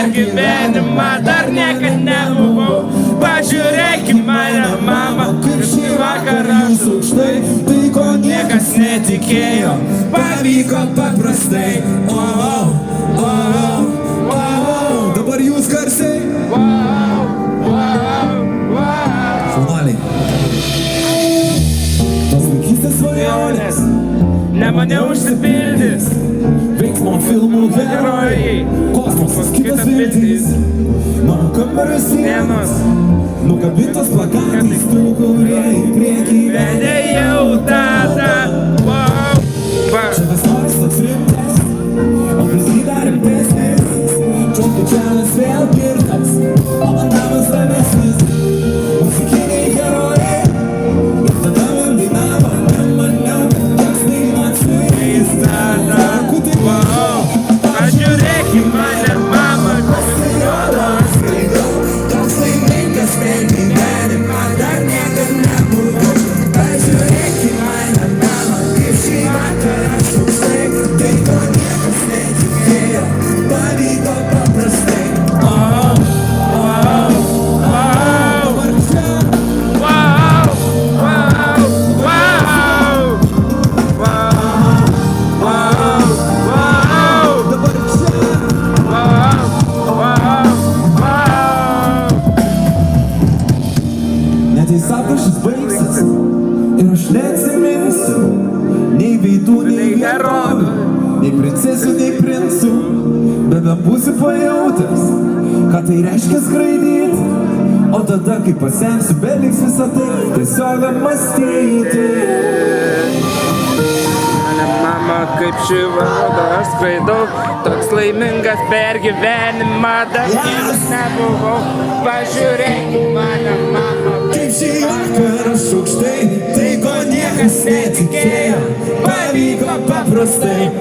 per gyvenimą dar niekad nebuvau. Pažiūrėk į mane, mama, kaip šį vakarą aukštai, tai ko niekas netikėjo, pavyko paprastai. Dabar jūs garsiai. Šaunuoliai. Tos vaikystės svajonės nemane užsipildys, veiksmo filmų herojai, kosmosas kitas viltys, mano kambario sienos, nukabintos plakatais tų, kurie į priekį vedė jau tada. Čia vis noris toks rimtas, o visgi dar rimtesnis, čompučianas vėl girtas, o antanas ramesnis, muzikiniai herojai, ir tada man dainavo, nemaniau, kad toks dainuot su jais tada. Pažiūrėk į mane, mama, Pasirodo, aš skraidau, toks laimingas per gyvenimą dar niekad nebuvau. Pažiūrėk į mane, mama, kaip šį vakarą aš aukštai, tai ko niekas netikėjo, pavyko paprastai. Dabar čia. Dabar čia. Net jei sapnas baigsis ir aš neatsiminsiu nei veidų, nei herojų, nei princesių, nei princų, bet būsiu pajautęs, ką tai reiškia skraidyti, o tada, kai pasensiu, beliks visą tai tiesiog apmąstyti. mama, kaip šį vakarą aš skraidau, toks laimingas per gyvenimą dar niekad nebuvau. Pažiūrėk į mane, mama, Kaip šį vakarą aš aukštai, tai ko niekas netikėjo, pavyko paprastai.